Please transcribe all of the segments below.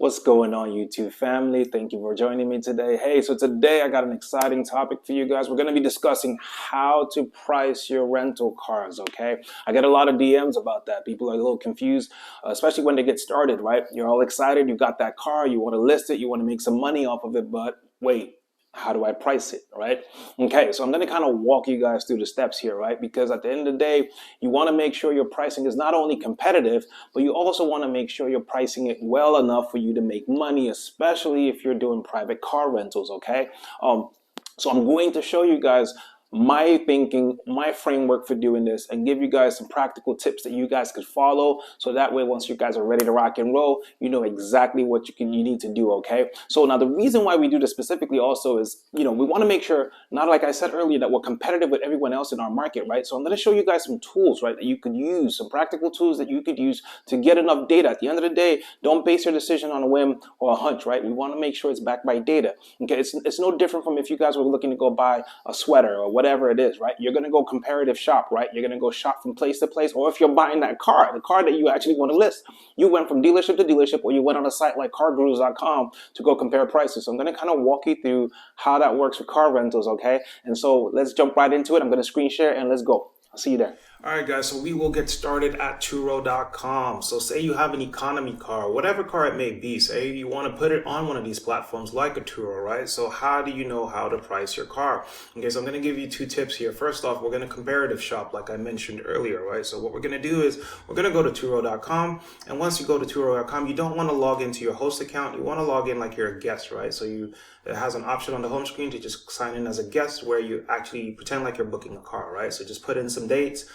What's going on, YouTube family? Thank you for joining me today. Hey, so today I got an exciting topic for you guys. We're going to be discussing how to price your rental cars, okay? I get a lot of DMs about that. People are a little confused, especially when they get started, right? You're all excited. You got that car. You want to list it. You want to make some money off of it, but wait. How do I price it, right? Okay, so I'm going to kind of walk you guys through the steps here, right? Because at the end of the day, you want to make sure your pricing is not only competitive, but you also want to make sure you're pricing it well enough for you to make money, especially if you're doing private car rentals, okay? So I'm going to show you guys my thinking, my framework for doing this, and give you guys some practical tips that you guys could follow. So that way, once you guys are ready to rock and roll, you know exactly what you need to do. Okay. So now the reason why we do this specifically also is, we want to make sure, not like I said earlier, that we're competitive with everyone else in our market, right? So I'm going to show you guys some tools, right, that you could use, some practical tools that you could use to get enough data. At the end of the day, don't base your decision on a whim or a hunch, right? We want to make sure it's backed by data. Okay. It's no different from if you guys were looking to go buy a sweater or whatever it is, right? You're going to go comparative shop, right? You're going to go shop from place to place. Or if you're buying that car, the car that you actually want to list, you went from dealership to dealership, or you went on a site like cargurus.com to go compare prices. So I'm going to kind of walk you through how that works with car rentals, okay? And so let's jump right into it. I'm going to screen share and let's go. I'll see you there. All right, guys, so we will get started at Turo.com. So say you have an economy car, whatever car it may be. Say you want to put it on one of these platforms like a Turo, right? So how do you know how to price your car? Okay, so I'm going to give you two tips here. First off, we're going to comparative shop like I mentioned earlier, right? So what we're going to do is we're going to go to Turo.com. And once you go to Turo.com, you don't want to log into your host account. You want to log in like you're a guest, right? So it has an option on the home screen to just sign in as a guest where you actually pretend like you're booking a car, right? So just put in some dates.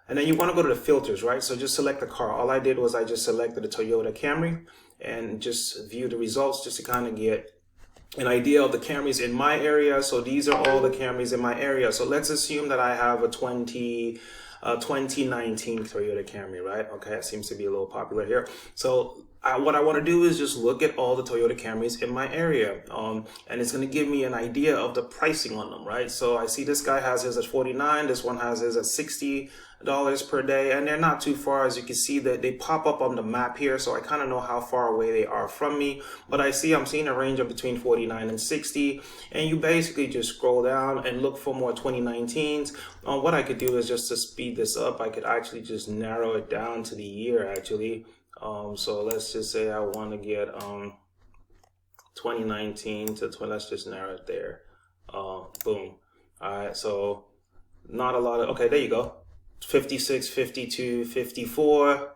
And then you want to go to the filters, right? So just select the car. All I did was I just selected a Toyota Camry and just view the results just to kind of get an idea of the Camrys in my area. So these are all the Camrys in my area. So let's assume that I have a 2019 Toyota Camry, right? Okay, it seems to be a little popular here. So what I want to do is just look at all the Toyota Camrys in my area, and it's going to give me an idea of the pricing on them, right? So I see this guy has his at 49, this one has his at $60 per day, and they're not too far. As you can see, that they pop up on the map here, so I kind of know how far away they are from me. But I'm seeing a range of between 49 and 60, and you basically just scroll down and look for more 2019s. What I could do is just to speed this up, I could actually just narrow it down to the year actually. So let's just say I want to get 2019 to 20. Let's just narrow it there. Boom. All right, so not a lot of, okay, there you go. 56, 52, 54,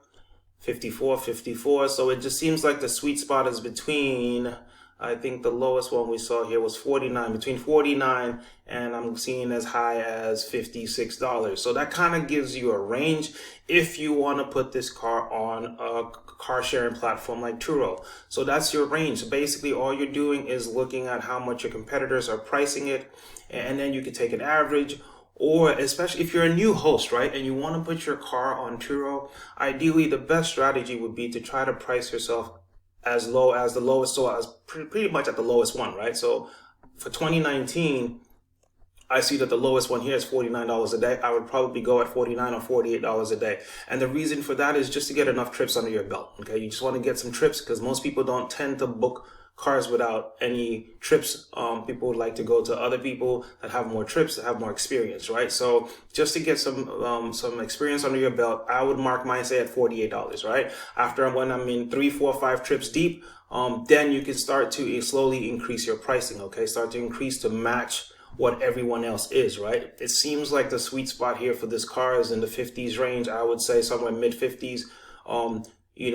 54, 54. So it just seems like the sweet spot is between, I think the lowest one we saw here was 49, between 49 and I'm seeing as high as $56. So that kind of gives you a range if you want to put this car on a car sharing platform like Turo. So that's your range. So basically all you're doing is looking at how much your competitors are pricing it, and then you can take an average. Or especially if you're a new host, right, and you want to put your car on Turo, ideally the best strategy would be to try to price yourself as low as the lowest, so as pretty much at the lowest one, right? So for 2019, I see that the lowest one here is $49 a day. I would probably go at $49 or $48 a day. And the reason for that is just to get enough trips under your belt, okay? You just want to get some trips because most people don't tend to book cars without any trips. People would like to go to other people that have more trips, that have more experience, right? So just to get some experience under your belt, I would mark mine, say, at $48, right? After when I'm in 3, 4, 5 trips deep, then you can start to slowly increase your pricing, okay? Start to increase to match what everyone else is, right? It seems like the sweet spot here for this car is in the 50s range. I would say somewhere mid 50s.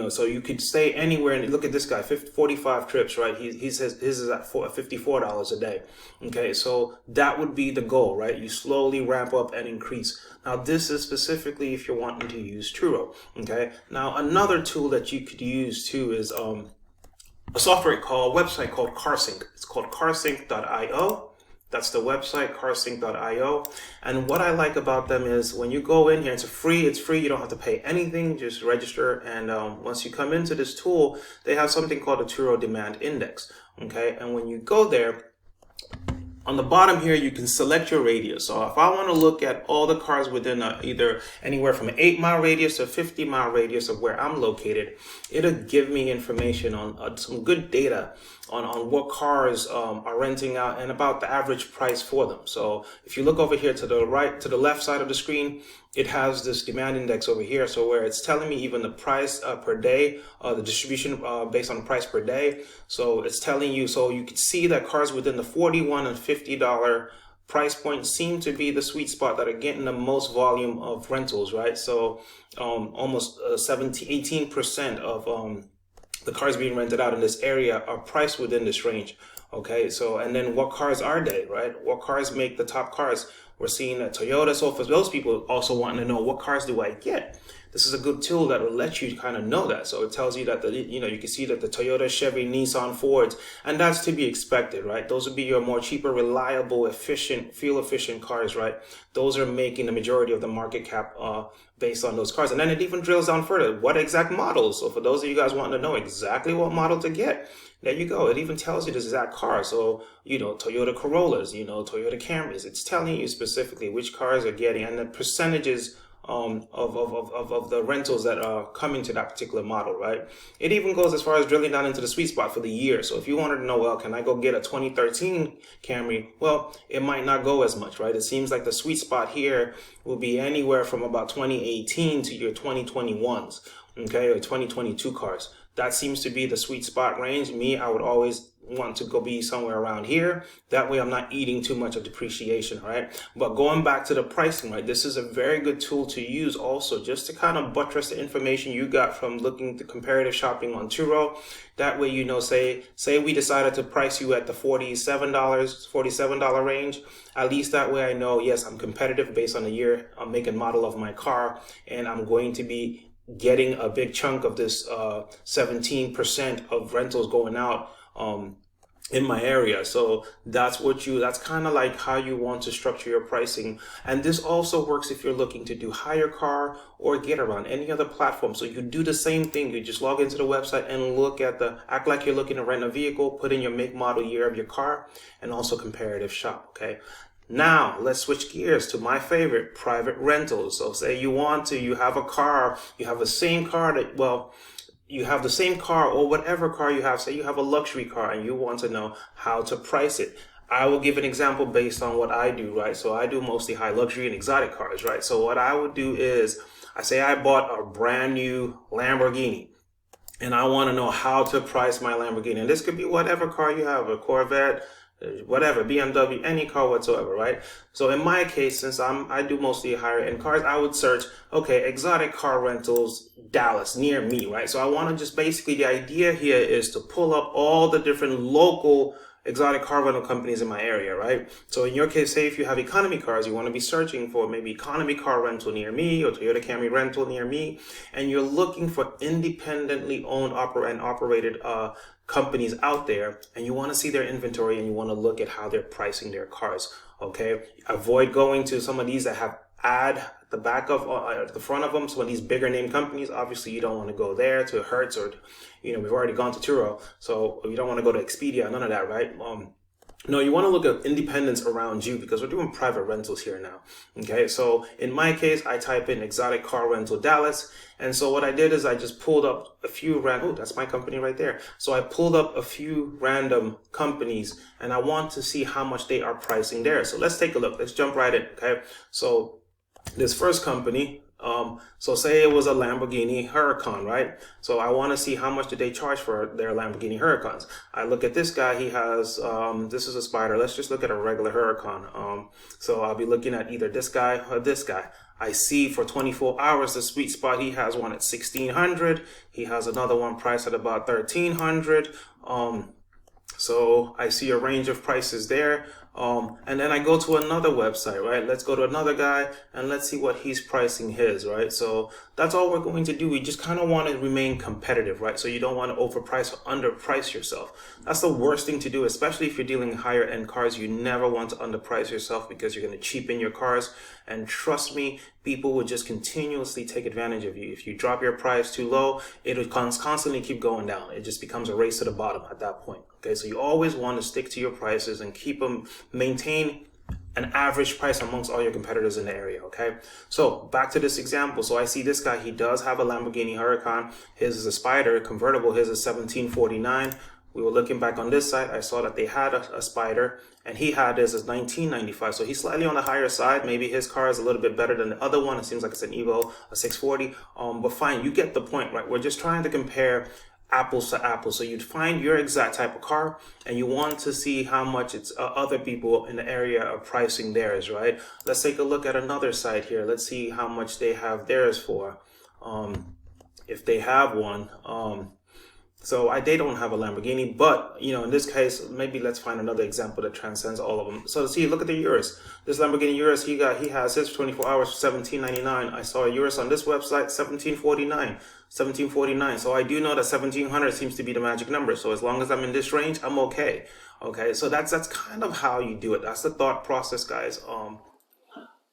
So you could stay anywhere, and look at this guy, 45 trips, right? He says his is at $54 a day. Okay, so that would be the goal, right? You slowly ramp up and increase. Now, this is specifically if you're wanting to use Turo. Okay, now another tool that you could use too is a website called CarSync. It's called carsync.io. That's the website, carsync.io. And what I like about them is when you go in here, it's free. You don't have to pay anything, just register. And once you come into this tool, they have something called a Turo Demand Index. Okay, and when you go there, on the bottom here, you can select your radius. So if I want to look at all the cars within either anywhere from an 8-mile radius to 50-mile radius of where I'm located, it'll give me information on some good data on what cars are renting out and about the average price for them. So if you look over here to the left side of the screen, it has this demand index over here. So where it's telling me even the price per day, the distribution based on the price per day. So it's telling you, so you can see that cars within the $41 and $50 price point seem to be the sweet spot that are getting the most volume of rentals, right? So almost 18% of the cars being rented out in this area are priced within this range. Okay, so and then what cars are they, right? What cars make the top cars? We're seeing that Toyota. So for those people also wanting to know, what cars do I get? This is a good tool that will let you kind of know that. So it tells you that you can see that the Toyota, Chevy, Nissan, Fords, and that's to be expected, right? Those would be your more cheaper, reliable, efficient, fuel efficient cars, right? Those are making the majority of the market cap based on those cars. And then it even drills down further. What exact models? So for those of you guys wanting to know exactly what model to get, there you go. It even tells you the exact car. So, Toyota Corollas, Toyota Camrys. It's telling you specifically which cars are getting and the percentages of the rentals that are coming to that particular model, right? It even goes as far as drilling down into the sweet spot for the year. So if you wanted to know, well, can I go get a 2013 Camry? Well, it might not go as much, right? It seems like the sweet spot here will be anywhere from about 2018 to your 2021s, okay, or 2022 cars. That seems to be the sweet spot range. I would always want to go be somewhere around here. That way I'm not eating too much of depreciation, right? But going back to the pricing, right? This is a very good tool to use also just to kind of buttress the information you got from looking at the comparative shopping on Turo. That way, say we decided to price you at the $47 range. At least that way I know, yes, I'm competitive based on the year, make and model of my car, and I'm going to be getting a big chunk of this 17% of rentals going out in my area. So that's kind of like how you want to structure your pricing. And this also works if you're looking to do hire car or get around any other platform. So you do the same thing. You just log into the website and act like you're looking to rent a vehicle, put in your make, model, year of your car, and also comparative shop. Okay. Now, let's switch gears to my favorite, private rentals. So say you have a car, you have the same car you have the same car or whatever car you have. Say you have a luxury car and you want to know how to price it. I will give an example based on what I do, right? So I do mostly high luxury and exotic cars, right? So what I would do is, I bought a brand new Lamborghini and I want to know how to price my Lamborghini. And this could be whatever car you have, a Corvette, whatever, BMW, any car whatsoever, right? So in my case, since I do mostly higher end cars, I would search, okay, exotic car rentals, Dallas, near me, right? So I want to just basically, the idea here is to pull up all the different local exotic car rental companies in my area, right? So in your case, say if you have economy cars, you want to be searching for maybe economy car rental near me or Toyota Camry rental near me, and you're looking for independently owned and operated companies out there, and you want to see their inventory and you want to look at how they're pricing their cars. Okay, avoid going to some of these that have ad at the back of at the front of them. Some of these bigger name companies, obviously you don't want to go there to Hertz or we've already gone to Turo, so you don't want to go to Expedia, none of that, right? No, you want to look at independents around you because we're doing private rentals here now. Okay, so in my case, I type in exotic car rental Dallas. And so what I did is I just pulled up a few that's my company right there. So I pulled up a few random companies and I want to see how much they are pricing there. So let's take a look. Let's jump right in. Okay, so this first company, so say it was a Lamborghini Huracan, right? So I want to see how much did they charge for their Lamborghini Huracans. I look at this guy, he has, this is a Spider. Let's just look at a regular Huracan. So I'll be looking at either this guy or this guy. I see for 24 hours, the sweet spot, he has one at $1,600. He has another one priced at about $1,300. So I see a range of prices there. And then I go to another website, right? Let's go to another guy and let's see what he's pricing his, right? So that's all we're going to do. We just kind of want to remain competitive, right? So you don't want to overprice or underprice yourself. That's the worst thing to do, especially if you're dealing higher end cars. You never want to underprice yourself because you're going to cheapen your cars And trust me, people will just continuously take advantage of you. If you drop your price too low, it'll constantly keep going down. It just becomes a race to the bottom at that point. Okay, so you always want to stick to your prices and keep them, maintain an average price amongst all your competitors in the area. Okay, so back to this example. So I see this guy, he does have a Lamborghini Huracan. His is a Spider convertible. His is 1749. We were looking back on this site. I saw that they had a Spider, and he had his as 1995. So he's slightly on the higher side. Maybe his car is a little bit better than the other one. It seems like it's an Evo, a 640. But fine, you get the point, right? We're just trying to compare apples to apples. So you'd find your exact type of car, and you want to see how much it's other people in the area are pricing theirs, right? Let's take a look at another site here. Let's see how much they have theirs for, if they have one. So they don't have a Lamborghini, but in this case, maybe let's find another example that transcends all of them. So see, look at the Urus. This Lamborghini Urus, he has his 24 hours for $17.99. I saw a Urus on this website, $17.49. So I do know that 1700 seems to be the magic number. So as long as I'm in this range, I'm okay. Okay, so that's kind of how you do it. That's the thought process, guys.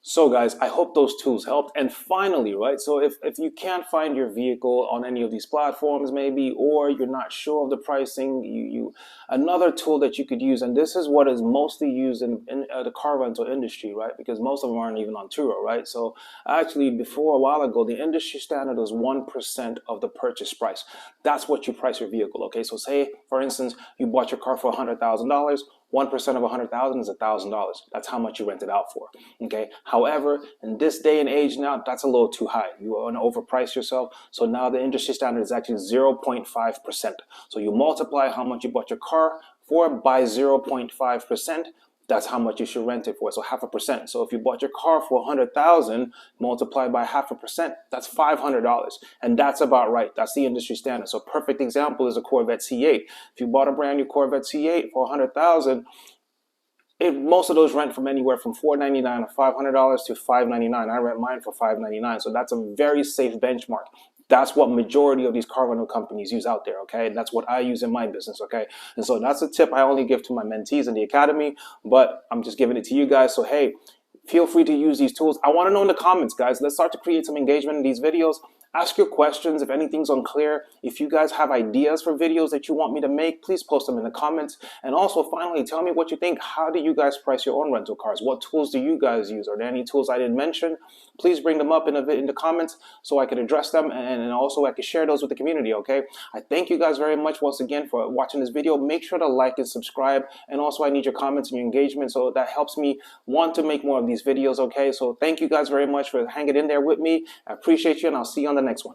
So guys, I hope those tools helped. And finally, right, so if you can't find your vehicle on any of these platforms maybe, or you're not sure of the pricing, another tool that you could use, and this is what is mostly used in the car rental industry, right, because most of them aren't even on Turo, right? So actually, before a while ago, the industry standard was 1% of the purchase price. That's what you price your vehicle, okay? So say, for instance, you bought your car for $100,000, 1% of 100,000 is $1,000. That's how much you rent it out for. Okay. However, in this day and age now, that's a little too high. You want to overprice yourself. So now the industry standard is actually 0.5%. So you multiply how much you bought your car for by 0.5%. That's how much you should rent it for. So 0.5%. So if you bought your car for 100,000, multiplied by 0.5%, that's $500. And that's about right. That's the industry standard. So perfect example is a Corvette C8. If you bought a brand new Corvette C8 for 100,000, most of those rent from anywhere from $499 or $500 to $599. I rent mine for $599. So that's a very safe benchmark. That's what majority of these car rental companies use out there, okay? And that's what I use in my business, okay? And so that's a tip I only give to my mentees in the academy, but I'm just giving it to you guys. So, hey, feel free to use these tools. I want to know in the comments, guys. Let's start to create some engagement in these videos. Ask your questions if anything's unclear. If you guys have ideas for videos that you want me to make, please post them in the comments. And also, finally, tell me what you think. How do you guys price your own rental cars? What tools do you guys use? Are there any tools I didn't mention? Please bring them up in the comments so I can address them, and also I can share those with the community, okay? I thank you guys very much once again for watching this video. Make sure to like and subscribe. And also, I need your comments and your engagement, so that helps me want to make more of these videos, okay? So thank you guys very much for hanging in there with me. I appreciate you, and I'll see you on the next one.